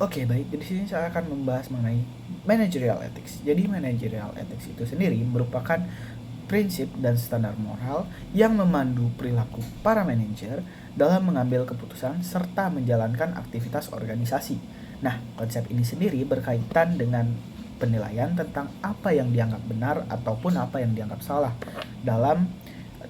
Oke, baik. Di sini saya akan membahas mengenai managerial ethics. Jadi managerial ethics itu sendiri merupakan prinsip dan standar moral yang memandu perilaku para manajer dalam mengambil keputusan serta menjalankan aktivitas organisasi. Nah, konsep ini sendiri berkaitan dengan penilaian tentang apa yang dianggap benar ataupun apa yang dianggap salah dalam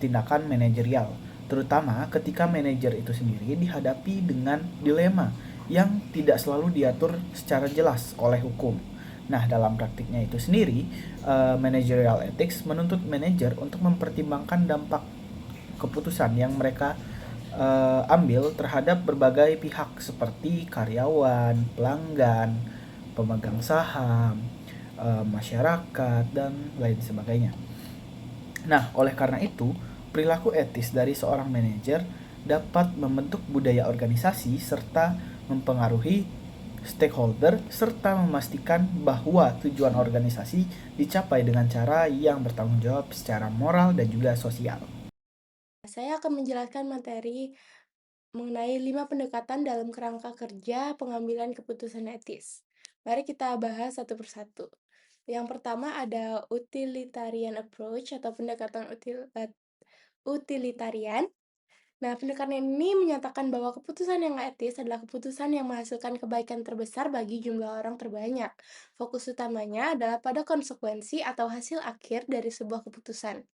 tindakan manajerial, terutama ketika manajer itu sendiri dihadapi dengan dilema yang tidak selalu diatur secara jelas oleh hukum. Nah, dalam praktiknya itu sendiri, managerial ethics menuntut manajer untuk mempertimbangkan dampak keputusan yang mereka ambil terhadap berbagai pihak seperti karyawan, pelanggan, pemegang saham, masyarakat, dan lain sebagainya. Nah, oleh karena itu, perilaku etis dari seorang manajer dapat membentuk budaya organisasi serta mempengaruhi stakeholder serta memastikan bahwa tujuan organisasi dicapai dengan cara yang bertanggung jawab secara moral dan juga sosial. Saya akan menjelaskan materi mengenai 5 pendekatan dalam kerangka kerja pengambilan keputusan etis. Mari kita bahas satu persatu. Yang pertama ada utilitarian approach atau pendekatan utilitarian. Nah, pendekatan ini menyatakan bahwa keputusan yang etis adalah keputusan yang menghasilkan kebaikan terbesar bagi jumlah orang terbanyak. Fokus utamanya adalah pada konsekuensi atau hasil akhir dari sebuah keputusan,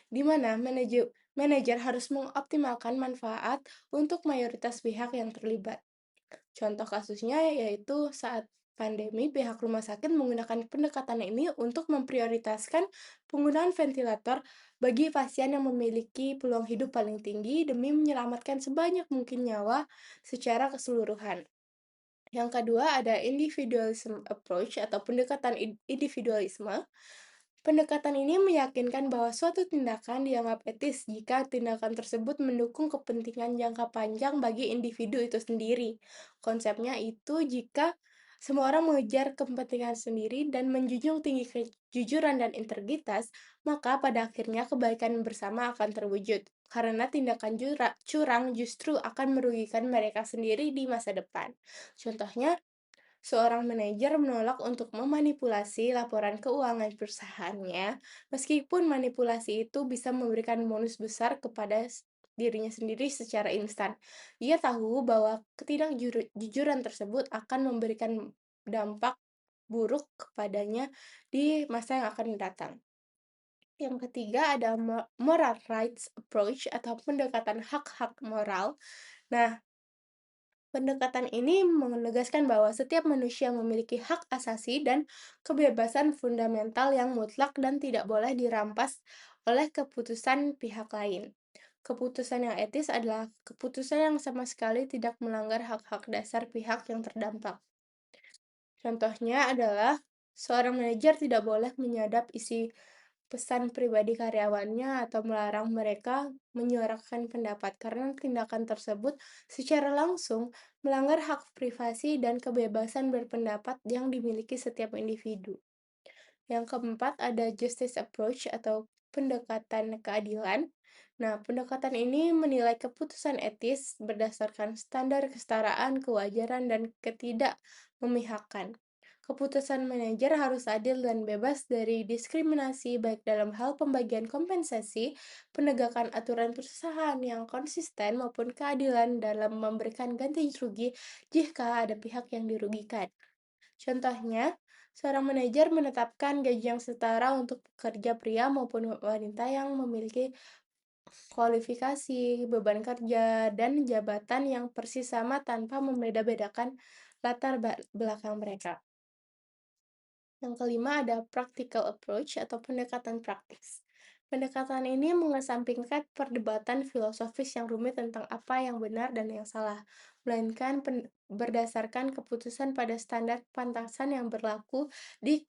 di mana manajer harus mengoptimalkan manfaat untuk mayoritas pihak yang terlibat. Contoh kasusnya yaitu saat pandemi, pihak rumah sakit menggunakan pendekatan ini untuk memprioritaskan penggunaan ventilator bagi pasien yang memiliki peluang hidup paling tinggi demi menyelamatkan sebanyak mungkin nyawa secara keseluruhan. Yang kedua ada individualism approach atau pendekatan individualisme. Pendekatan ini meyakinkan bahwa suatu tindakan dianggap etis jika tindakan tersebut mendukung kepentingan jangka panjang bagi individu itu sendiri. Konsepnya itu jika semua orang mengejar kepentingan sendiri dan menjunjung tinggi kejujuran dan integritas, maka pada akhirnya kebaikan bersama akan terwujud. Karena tindakan curang justru akan merugikan mereka sendiri di masa depan. Contohnya, seorang manajer menolak untuk memanipulasi laporan keuangan perusahaannya, meskipun manipulasi itu bisa memberikan bonus besar kepada dirinya sendiri secara instan. Ia tahu bahwa ketidakjujuran tersebut akan memberikan dampak buruk kepadanya di masa yang akan datang. Yang ketiga ada moral rights approach atau pendekatan hak-hak moral. Nah, pendekatan ini menegaskan bahwa setiap manusia memiliki hak asasi dan kebebasan fundamental yang mutlak dan tidak boleh dirampas oleh keputusan pihak lain. Keputusan yang etis adalah keputusan yang sama sekali tidak melanggar hak-hak dasar pihak yang terdampak. Contohnya adalah seorang manajer tidak boleh menyadap isi pesan pribadi karyawannya atau melarang mereka menyuarakan pendapat karena tindakan tersebut secara langsung melanggar hak privasi dan kebebasan berpendapat yang dimiliki setiap individu. Yang keempat ada justice approach atau pendekatan keadilan. Nah, pendekatan ini menilai keputusan etis berdasarkan standar kesetaraan, kewajaran, dan ketidak memihakkan. Keputusan manajer harus adil dan bebas dari diskriminasi baik dalam hal pembagian kompensasi, penegakan aturan perusahaan yang konsisten maupun keadilan dalam memberikan ganti rugi jika ada pihak yang dirugikan. Contohnya, seorang manajer menetapkan gaji yang setara untuk pekerja pria maupun wanita yang memiliki kualifikasi, beban kerja, dan jabatan yang persis sama tanpa membeda-bedakan latar belakang mereka. Yang kelima ada practical approach atau pendekatan praktis. Pendekatan ini mengesampingkan perdebatan filosofis yang rumit tentang apa yang benar dan yang salah, melainkan berdasarkan keputusan pada standar pantasan yang berlaku di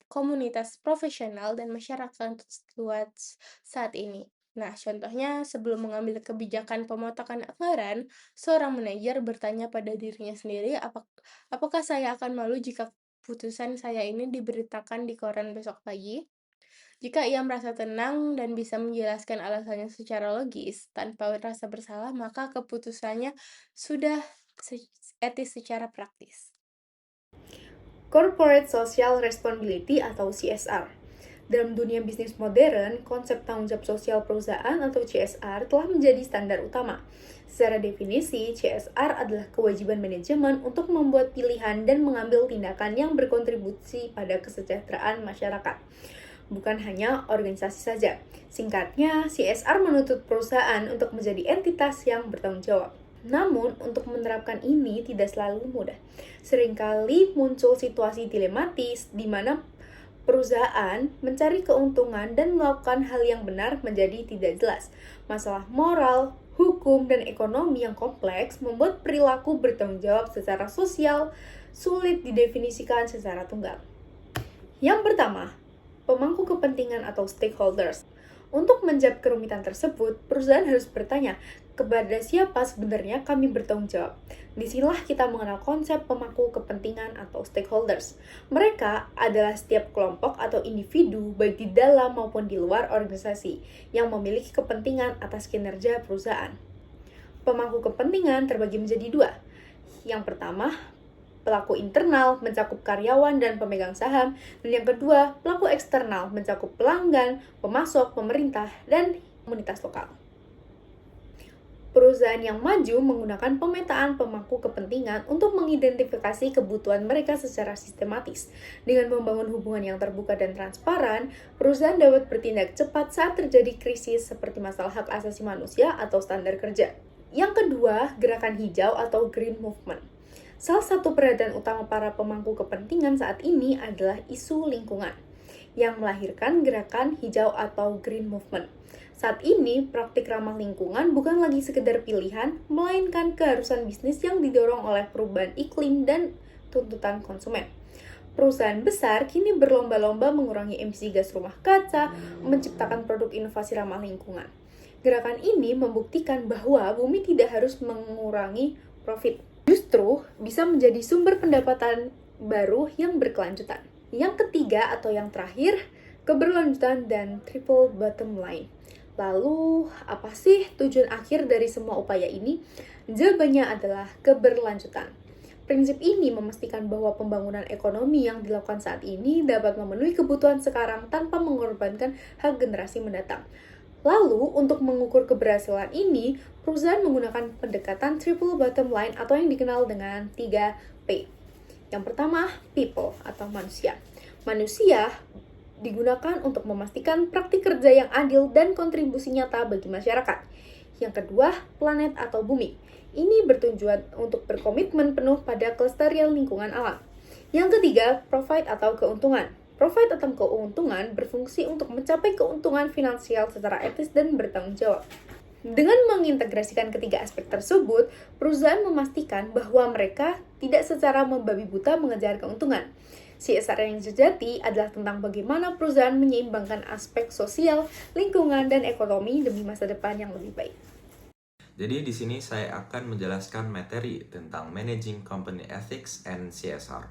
komunitas profesional dan masyarakat luas saat ini. Nah, contohnya sebelum mengambil kebijakan pemotongan anggaran, seorang manajer bertanya pada dirinya sendiri, apakah saya akan malu jika keputusan saya ini diberitakan di koran besok pagi? Jika ia merasa tenang dan bisa menjelaskan alasannya secara logis tanpa rasa bersalah, maka keputusannya sudah etis secara praktis. Corporate Social Responsibility atau CSR. Dalam dunia bisnis modern, konsep tanggung jawab sosial perusahaan atau CSR telah menjadi standar utama. Secara definisi, CSR adalah kewajiban manajemen untuk membuat pilihan dan mengambil tindakan yang berkontribusi pada kesejahteraan masyarakat, bukan hanya organisasi saja. Singkatnya, CSR menuntut perusahaan untuk menjadi entitas yang bertanggung jawab. Namun, untuk menerapkan ini tidak selalu mudah. Seringkali muncul situasi dilematis di mana perusahaan mencari keuntungan dan melakukan hal yang benar menjadi tidak jelas. Masalah moral, hukum, dan ekonomi yang kompleks membuat perilaku bertanggung jawab secara sosial sulit didefinisikan secara tunggal. Yang pertama, pemangku kepentingan atau stakeholders. Untuk menjawab kerumitan tersebut, perusahaan harus bertanya, kepada siapa sebenarnya kami bertanggung jawab? Disinilah kita mengenal konsep pemangku kepentingan atau stakeholders. Mereka adalah setiap kelompok atau individu, baik di dalam maupun di luar organisasi, yang memiliki kepentingan atas kinerja perusahaan. Pemangku kepentingan terbagi menjadi dua. Yang pertama, pelaku internal mencakup karyawan dan pemegang saham, dan yang kedua, pelaku eksternal mencakup pelanggan, pemasok, pemerintah, dan komunitas lokal. Perusahaan yang maju menggunakan pemetaan pemangku kepentingan untuk mengidentifikasi kebutuhan mereka secara sistematis. Dengan membangun hubungan yang terbuka dan transparan, perusahaan dapat bertindak cepat saat terjadi krisis seperti masalah hak asasi manusia atau standar kerja. Yang kedua, gerakan hijau atau Green Movement. Salah satu perhatian utama para pemangku kepentingan saat ini adalah isu lingkungan, yang melahirkan gerakan hijau atau Green Movement. Saat ini, praktik ramah lingkungan bukan lagi sekedar pilihan, melainkan keharusan bisnis yang didorong oleh perubahan iklim dan tuntutan konsumen. Perusahaan besar kini berlomba-lomba mengurangi emisi gas rumah kaca, menciptakan produk inovasi ramah lingkungan. Gerakan ini membuktikan bahwa bumi tidak harus mengurangi profit, justru bisa menjadi sumber pendapatan baru yang berkelanjutan. Yang ketiga atau yang terakhir, keberlanjutan dan triple bottom line. Lalu, apa sih tujuan akhir dari semua upaya ini? Jawabannya adalah keberlanjutan. Prinsip ini memastikan bahwa pembangunan ekonomi yang dilakukan saat ini dapat memenuhi kebutuhan sekarang tanpa mengorbankan hak generasi mendatang. Lalu, untuk mengukur keberhasilan ini, perusahaan menggunakan pendekatan triple bottom line atau yang dikenal dengan 3P. Yang pertama, people atau manusia. Manusia digunakan untuk memastikan praktik kerja yang adil dan kontribusi nyata bagi masyarakat. Yang kedua, planet atau bumi. Ini bertujuan untuk berkomitmen penuh pada kelestarian lingkungan alam. Yang ketiga, profit atau keuntungan. Profit atau keuntungan berfungsi untuk mencapai keuntungan finansial secara etis dan bertanggung jawab. Dengan mengintegrasikan ketiga aspek tersebut, perusahaan memastikan bahwa mereka tidak secara membabi buta mengejar keuntungan. CSR yang sejati adalah tentang bagaimana perusahaan menyeimbangkan aspek sosial, lingkungan, dan ekonomi demi masa depan yang lebih baik. Jadi di sini saya akan menjelaskan materi tentang Managing Company Ethics and CSR.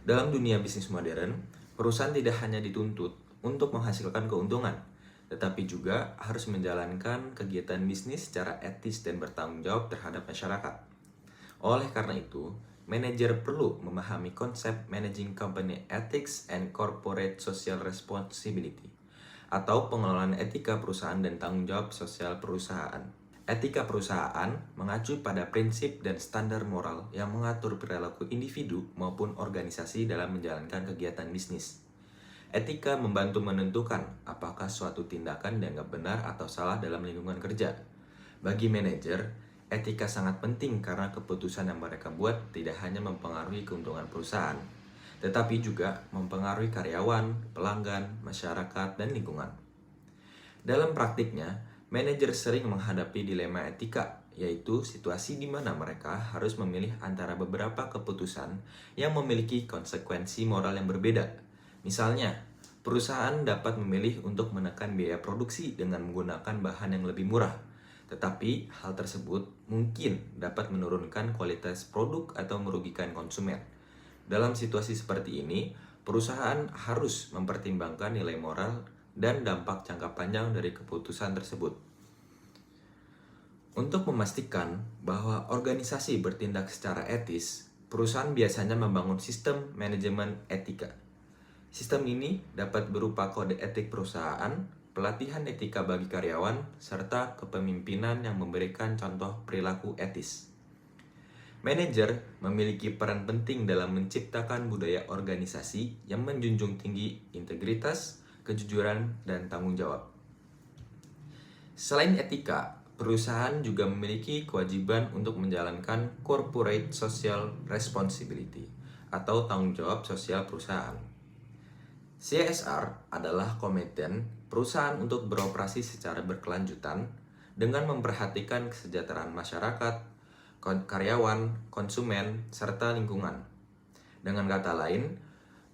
Dalam dunia bisnis modern, perusahaan tidak hanya dituntut untuk menghasilkan keuntungan, tetapi juga harus menjalankan kegiatan bisnis secara etis dan bertanggung jawab terhadap masyarakat. Oleh karena itu, manajer perlu memahami konsep Managing Company Ethics and Corporate Social Responsibility, atau pengelolaan etika perusahaan dan tanggung jawab sosial perusahaan. Etika perusahaan mengacu pada prinsip dan standar moral yang mengatur perilaku individu maupun organisasi dalam menjalankan kegiatan bisnis. Etika membantu menentukan apakah suatu tindakan dianggap benar atau salah dalam lingkungan kerja. Bagi manajer, etika sangat penting karena keputusan yang mereka buat tidak hanya mempengaruhi keuntungan perusahaan, tetapi juga mempengaruhi karyawan, pelanggan, masyarakat, dan lingkungan. Dalam praktiknya, manajer sering menghadapi dilema etika, yaitu situasi di mana mereka harus memilih antara beberapa keputusan yang memiliki konsekuensi moral yang berbeda. Misalnya, perusahaan dapat memilih untuk menekan biaya produksi dengan menggunakan bahan yang lebih murah, tetapi hal tersebut mungkin dapat menurunkan kualitas produk atau merugikan konsumen. Dalam situasi seperti ini, perusahaan harus mempertimbangkan nilai moral dan dampak jangka panjang dari keputusan tersebut. Untuk memastikan bahwa organisasi bertindak secara etis, perusahaan biasanya membangun sistem manajemen etika. Sistem ini dapat berupa kode etik perusahaan, pelatihan etika bagi karyawan, serta kepemimpinan yang memberikan contoh perilaku etis. Manajer memiliki peran penting dalam menciptakan budaya organisasi yang menjunjung tinggi integritas, kejujuran, dan tanggung jawab. Selain etika, perusahaan juga memiliki kewajiban untuk menjalankan corporate social responsibility atau tanggung jawab sosial perusahaan. CSR adalah komitmen perusahaan untuk beroperasi secara berkelanjutan dengan memperhatikan kesejahteraan masyarakat, karyawan, konsumen, serta lingkungan. Dengan kata lain,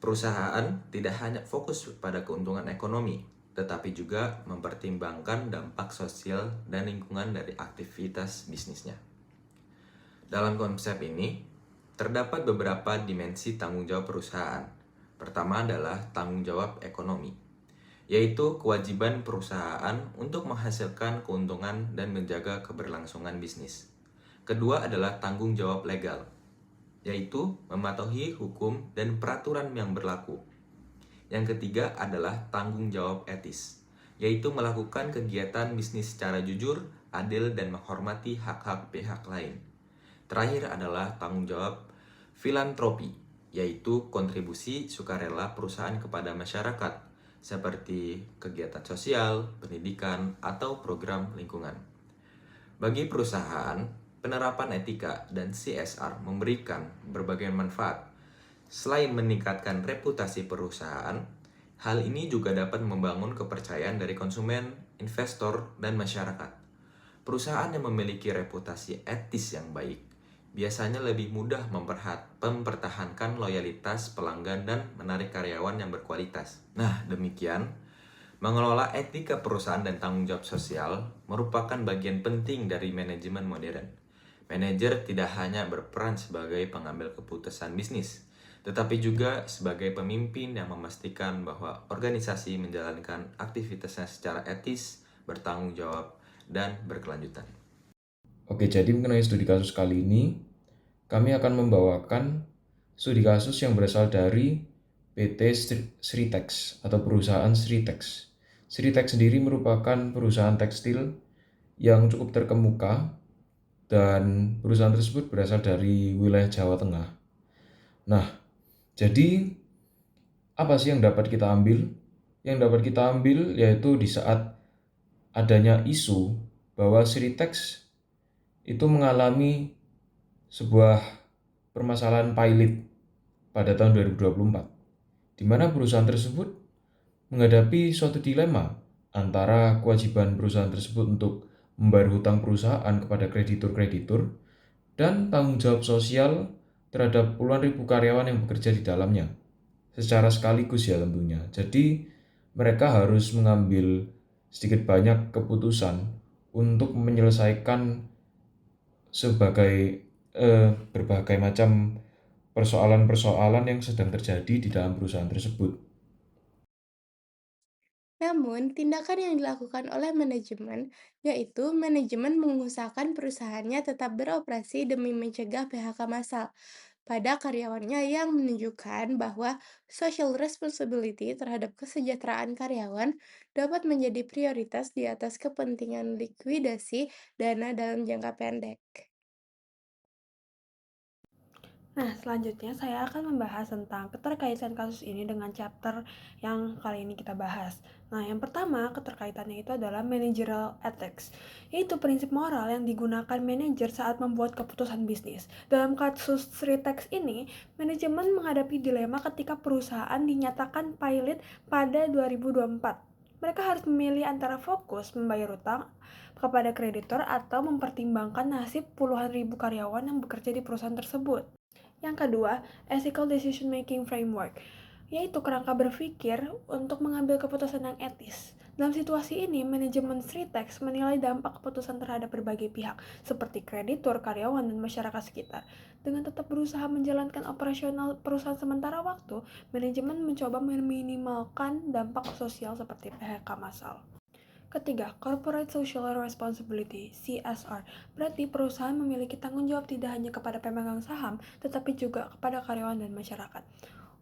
perusahaan tidak hanya fokus pada keuntungan ekonomi, tetapi juga mempertimbangkan dampak sosial dan lingkungan dari aktivitas bisnisnya. Dalam konsep ini, terdapat beberapa dimensi tanggung jawab perusahaan. Pertama adalah tanggung jawab ekonomi, yaitu kewajiban perusahaan untuk menghasilkan keuntungan dan menjaga keberlangsungan bisnis. Kedua adalah tanggung jawab legal, yaitu mematuhi hukum dan peraturan yang berlaku. Yang ketiga adalah tanggung jawab etis, yaitu melakukan kegiatan bisnis secara jujur, adil, dan menghormati hak-hak pihak lain. Terakhir adalah tanggung jawab filantropi, yaitu kontribusi sukarela perusahaan kepada masyarakat, seperti kegiatan sosial, pendidikan, atau program lingkungan. Bagi perusahaan, penerapan etika dan CSR memberikan berbagai manfaat. Selain meningkatkan reputasi perusahaan, hal ini juga dapat membangun kepercayaan dari konsumen, investor, dan masyarakat. Perusahaan yang memiliki reputasi etis yang baik biasanya lebih mudah mempertahankan loyalitas pelanggan dan menarik karyawan yang berkualitas. Nah, demikian, mengelola etika perusahaan dan tanggung jawab sosial merupakan bagian penting dari manajemen modern. Manajer tidak hanya berperan sebagai pengambil keputusan bisnis, tetapi juga sebagai pemimpin yang memastikan bahwa organisasi menjalankan aktivitasnya secara etis, bertanggung jawab, dan berkelanjutan. Oke, jadi mengenai studi kasus kali ini, kami akan membawakan studi kasus yang berasal dari PT Sritex atau perusahaan Sritex. Sritex sendiri merupakan perusahaan tekstil yang cukup terkemuka dan perusahaan tersebut berasal dari wilayah Jawa Tengah. Nah, jadi apa sih yang dapat kita ambil? Yang dapat kita ambil yaitu di saat adanya isu bahwa Sritex itu mengalami sebuah permasalahan pilot pada tahun 2024, di mana perusahaan tersebut menghadapi suatu dilema antara kewajiban perusahaan tersebut untuk membayar hutang perusahaan kepada kreditur-kreditur dan tanggung jawab sosial terhadap puluhan ribu karyawan yang bekerja di dalamnya secara sekaligus ya tentunya. Jadi mereka harus mengambil sedikit banyak keputusan untuk menyelesaikan berbagai macam persoalan-persoalan yang sedang terjadi di dalam perusahaan tersebut. Namun, tindakan yang dilakukan oleh manajemen, yaitu manajemen mengusahakan perusahaannya tetap beroperasi demi mencegah PHK massal pada karyawannya yang menunjukkan bahwa social responsibility terhadap kesejahteraan karyawan dapat menjadi prioritas di atas kepentingan likuidasi dana dalam jangka pendek. Nah, selanjutnya saya akan membahas tentang keterkaitan kasus ini dengan chapter yang kali ini kita bahas. Nah, yang pertama, keterkaitannya itu adalah managerial ethics, yaitu prinsip moral yang digunakan manajer saat membuat keputusan bisnis. Dalam kasus Sritex ini, manajemen menghadapi dilema ketika perusahaan dinyatakan pilot pada 2024. Mereka harus memilih antara fokus membayar utang kepada kreditor atau mempertimbangkan nasib puluhan ribu karyawan yang bekerja di perusahaan tersebut. Yang kedua, ethical decision making framework, yaitu kerangka berpikir untuk mengambil keputusan yang etis. Dalam situasi ini, manajemen Sritex menilai dampak keputusan terhadap berbagai pihak, seperti kreditur, karyawan, dan masyarakat sekitar. Dengan tetap berusaha menjalankan operasional perusahaan sementara waktu, manajemen mencoba meminimalkan dampak sosial seperti PHK massal. Ketiga, Corporate Social Responsibility (CSR). Berarti perusahaan memiliki tanggung jawab tidak hanya kepada pemegang saham, tetapi juga kepada karyawan dan masyarakat.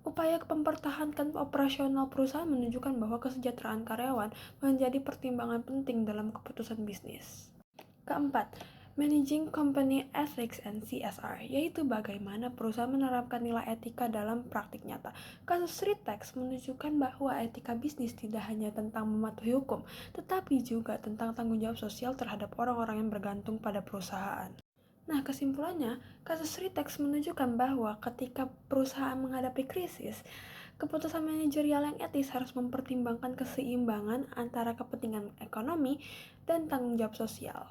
Upaya mempertahankan operasional perusahaan menunjukkan bahwa kesejahteraan karyawan menjadi pertimbangan penting dalam keputusan bisnis. Keempat, Managing Company Ethics and CSR, yaitu bagaimana perusahaan menerapkan nilai etika dalam praktik nyata. Kasus Sritex menunjukkan bahwa etika bisnis tidak hanya tentang mematuhi hukum, tetapi juga tentang tanggung jawab sosial terhadap orang-orang yang bergantung pada perusahaan. Nah, kesimpulannya, kasus Sritex menunjukkan bahwa ketika perusahaan menghadapi krisis, keputusan manajerial yang etis harus mempertimbangkan keseimbangan antara kepentingan ekonomi dan tanggung jawab sosial.